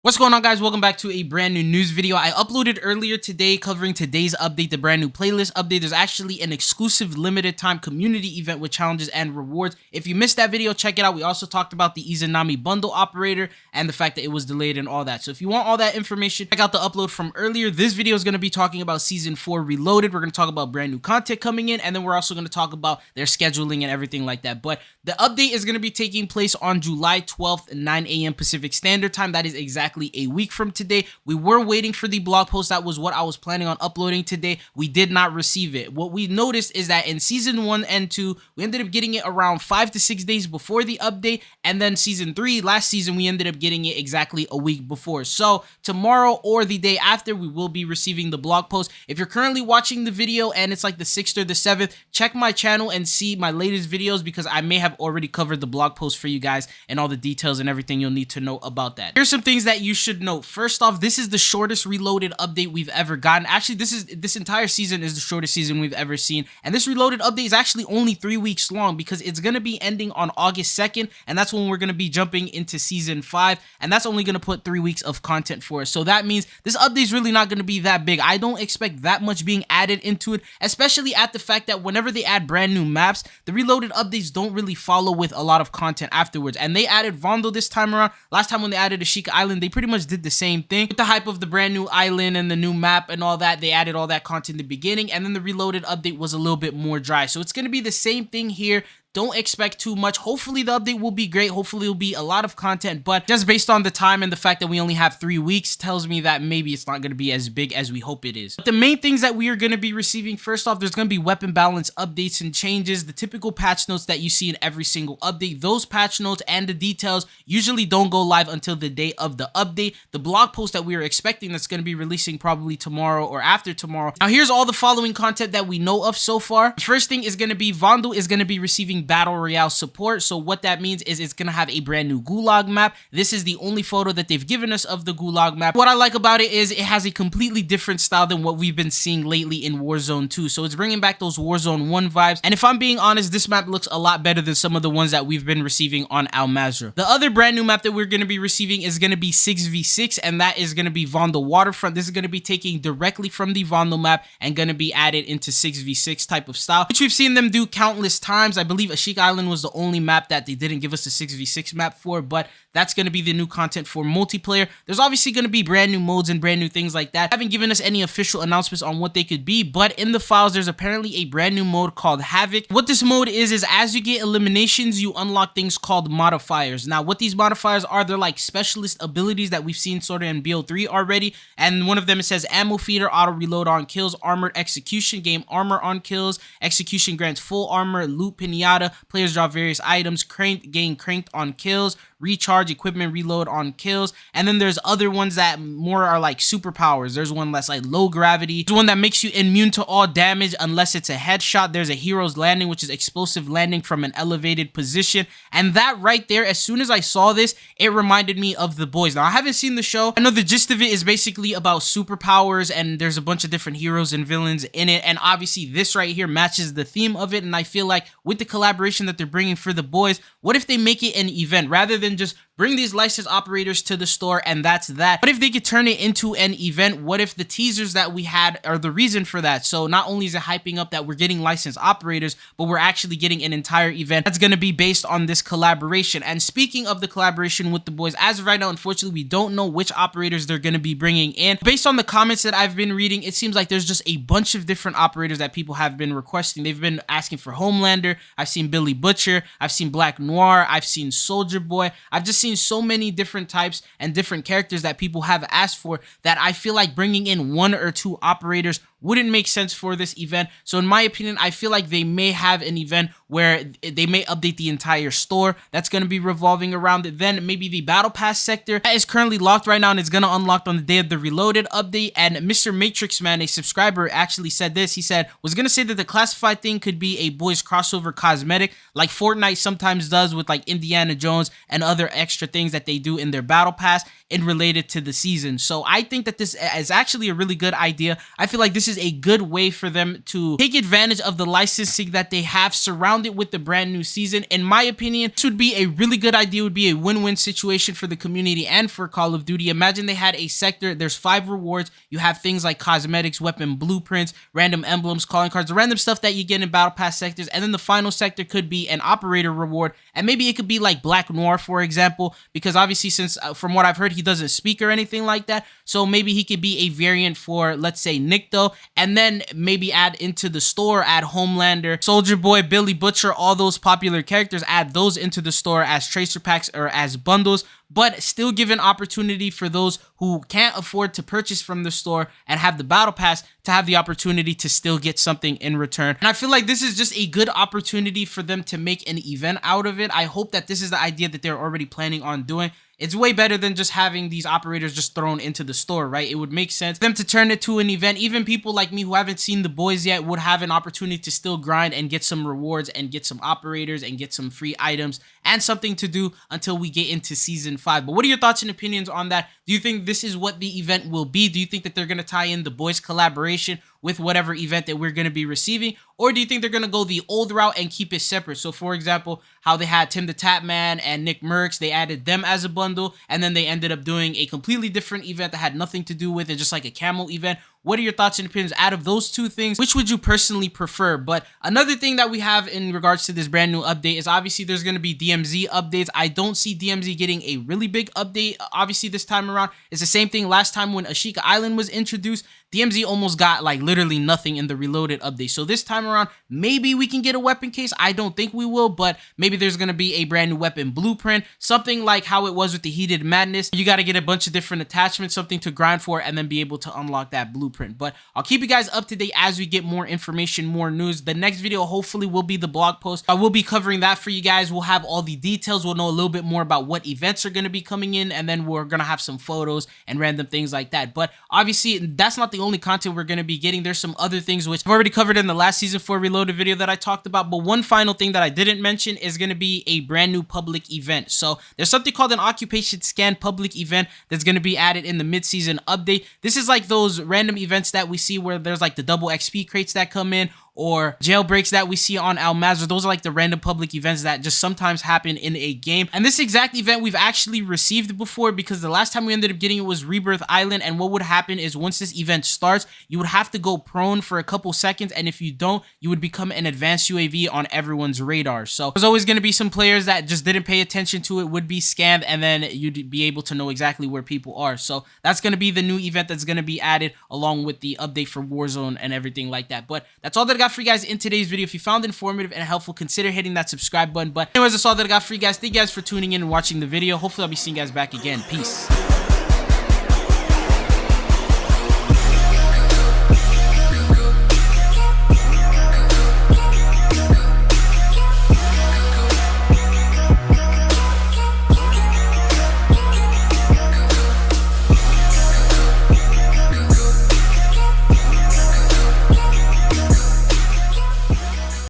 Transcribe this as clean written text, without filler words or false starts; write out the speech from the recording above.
What's going on, guys? Welcome back to a brand new news video. I uploaded earlier today covering today's update, the brand new playlist update. There's actually an exclusive limited time community event with challenges and rewards. If you missed that video, check it out. We also talked about the Izanami bundle operator and the fact that it was delayed and all that. So if you want all that information, check out the upload from earlier. This video is going to be talking about Season 4 Reloaded. We're going to talk about brand new content coming in, and then we're also going to talk about their scheduling and everything like that. But the update is going to be taking place on July 12th at 9 a.m. Pacific Standard Time. That is exactly a week from today. We were waiting for the blog post. That was what I was planning on uploading today. We did not receive it. What we noticed is that in Season 1 and 2, we ended up getting it around 5 to 6 days before the update, and then Season 3, last season, we ended up getting it exactly a week before. So tomorrow or the day after, we will be receiving the blog post. If you're currently watching the video and it's like the 6th or the 7th, check my channel and see my latest videos, because I may have already covered the blog post for you guys and all the details and everything you'll need to know about that. Here's some things that you should know. First off, this is the shortest Reloaded update we've ever gotten. Actually, this entire season is the shortest season we've ever seen, and this Reloaded update is actually only 3 weeks long, because it's going to be ending on August 2nd, and that's when we're going to be jumping into Season 5, and that's only going to put 3 weeks of content for us. So that means this update is really not going to be that big. I don't expect that much being added into it, especially at the fact that whenever they add brand new maps, the Reloaded updates don't really follow with a lot of content afterwards. And they added Vondo this time around. Last time when they added Ashika Island, they pretty much did the same thing. With the hype of the brand new island and the new map and all that, they added all that content in the beginning, and then the Reloaded update was a little bit more dry. So it's going to be the same thing here. Don't expect too much. Hopefully the update will be great. Hopefully it'll be a lot of content, but just based on the time and the fact that we only have 3 weeks tells me that maybe it's not going to be as big as we hope it is. But the main things that we are going to be receiving, first off, there's going to be weapon balance updates and changes, the typical patch notes that you see in every single update. Those patch notes and the details usually don't go live until the day of the update. The blog post that we are expecting that's going to be releasing probably tomorrow or after tomorrow. Now here's all the following content that we know of so far. The first thing is going to be Vondo is going to be receiving battle royale support. So what that means is it's gonna have a brand new Gulag map. This is the only photo that they've given us of the Gulag map. What I like about it is it has a completely different style than what we've been seeing lately in Warzone 2. So it's bringing back those Warzone 1 vibes, and if I'm being honest, this map looks a lot better than some of the ones that we've been receiving on Al Mazrah. The other brand new map that we're gonna be receiving is gonna be 6v6, and that is gonna be Vondo Waterfront. This is gonna be taking directly from the Vondo map and gonna be added into 6v6 type of style, which we've seen them do countless times. I believe Ashika Island was the only map that they didn't give us a 6v6 map for, but that's going to be the new content for multiplayer. There's obviously going to be brand new modes and brand new things like that. They haven't given us any official announcements on what they could be, but in the files, there's apparently a brand new mode called Havoc. What this mode is as you get eliminations, you unlock things called modifiers. Now, what these modifiers are, they're like specialist abilities that we've seen sort of in BO3 already, and one of them, it says Ammo Feeder, Auto Reload on kills, Armored Execution, Game Armor on kills, Execution grants full armor, Loot Pinata, players draw various items, gain cranked on kills, recharge, equipment reload on kills, and then there's other ones that more are like superpowers. There's one that's like low gravity. There's one that makes you immune to all damage unless it's a headshot. There's a hero's landing, which is explosive landing from an elevated position, and that right there, as soon as I saw this, it reminded me of The Boys. Now, I haven't seen the show. I know the gist of it is basically about superpowers, and there's a bunch of different heroes and villains in it, and obviously this right here matches the theme of it, and I feel like with the collaboration that they're bringing for The Boys, what if they make it an event rather than just bring these licensed operators to the store and that's that? What if they could turn it into an event? What if the teasers that we had are the reason for that? So not only is it hyping up that we're getting licensed operators, but we're actually getting an entire event that's going to be based on this collaboration. And speaking of the collaboration with The Boys, as of right now, unfortunately, we don't know which operators they're going to be bringing in. Based on the comments that I've been reading, it seems like there's just a bunch of different operators that people have been requesting. They've been asking for Homelander. I've seen Billy Butcher. I've seen Black Noir. I've seen Soldier Boy. I've just seen so many different types and different characters that people have asked for that I feel like bringing in 1 or 2 operators wouldn't make sense for this event. So in my opinion, I feel like they may have an event where they may update the entire store that's going to be revolving around it. Then maybe the battle pass sector that is currently locked right now and it's going to unlock on the day of the Reloaded update. And Mr. Matrix Man, a subscriber, actually said this. He said, was going to say that the classified thing could be a Boys crossover cosmetic like Fortnite sometimes does with like Indiana Jones and other extra things that they do in their battle pass. in related to the season. So I think that this is actually a really good idea. I feel like this is a good way for them to take advantage of the licensing that they have surrounded with the brand new season. In my opinion, this would be a really good idea. It would be a win-win situation for the community and for Call of Duty. Imagine they had a sector, there's 5 rewards. You have things like cosmetics, weapon blueprints, random emblems, calling cards, the random stuff that you get in battle pass sectors, and then the final sector could be an operator reward, and maybe it could be like Black Noir, for example, because obviously since from what I've heard, he doesn't speak or anything like that, so maybe he could be a variant for, let's say, Nikto, and then maybe add into the store, add Homelander, Soldier Boy, Billy Butcher, all those popular characters, add those into the store as tracer packs or as bundles, but still give an opportunity for those who can't afford to purchase from the store and have the battle pass to have the opportunity to still get something in return. And I feel like this is just a good opportunity for them to make an event out of it. I hope that this is the idea that they're already planning on doing. It's way better than just having these operators just thrown into the store, right? It would make sense for them to turn it to an event. Even people like me who haven't seen The Boys yet would have an opportunity to still grind and get some rewards and get some operators and get some free items and something to do until we get into season 5. But what are your thoughts and opinions on that? Do you think this is what the event will be? Do you think that they're going to tie in The Boys collaboration with whatever event that we're going to be receiving? Or do you think they're going to go the old route and keep it separate? So for example, how they had Tim the Tatman and Nick Merckx, they added them as a bundle, and then they ended up doing a completely different event that had nothing to do with it, just like a camel event. What are your thoughts and opinions out of those two things? Which would you personally prefer? But another thing that we have in regards to this brand new update is obviously there's going to be DMZ updates. I don't see DMZ getting a really big update. Obviously this time around, it's the same thing last time when Ashika Island was introduced. DMZ almost got like literally nothing in the Reloaded update. So this time around, maybe we can get a weapon case. I don't think we will, but maybe there's going to be a brand new weapon blueprint, something like how it was with the Heated Madness. You got to get a bunch of different attachments, something to grind for, and then be able to unlock that blueprint. But I'll keep you guys up to date as we get more information, more news. The next video hopefully will be the blog post. I will be covering that for you guys. We'll have all the details. We'll know a little bit more about what events are going to be coming in, and then we're going to have some photos and random things like that. But obviously that's not the only content we're going to be getting. There's some other things which I've already covered in the last season 4 Reloaded video that I talked about. But one final thing that I didn't mention is going to be a brand new public event. So there's something called an occupation scan public event that's going to be added in the mid-season update. This is like those random events that we see where there's like the double XP crates that come in, or jailbreaks that we see on Al Mazrah. Those are like the random public events that just sometimes happen in a game. And this exact event we've actually received before, because the last time we ended up getting it was Rebirth Island. And what would happen is once this event starts, you would have to go prone for a couple seconds. And if you don't, you would become an advanced UAV on everyone's radar. So there's always going to be some players that just didn't pay attention to it, would be scanned, and then you'd be able to know exactly where people are. So that's going to be the new event that's going to be added along with the update for Warzone and everything like that. But that's all that I got for you guys in today's video. If you found it informative and helpful, consider hitting that subscribe button. But anyways, that's all that I got for you guys. Thank you guys for tuning in and watching the video. Hopefully I'll be seeing you guys back again. Peace.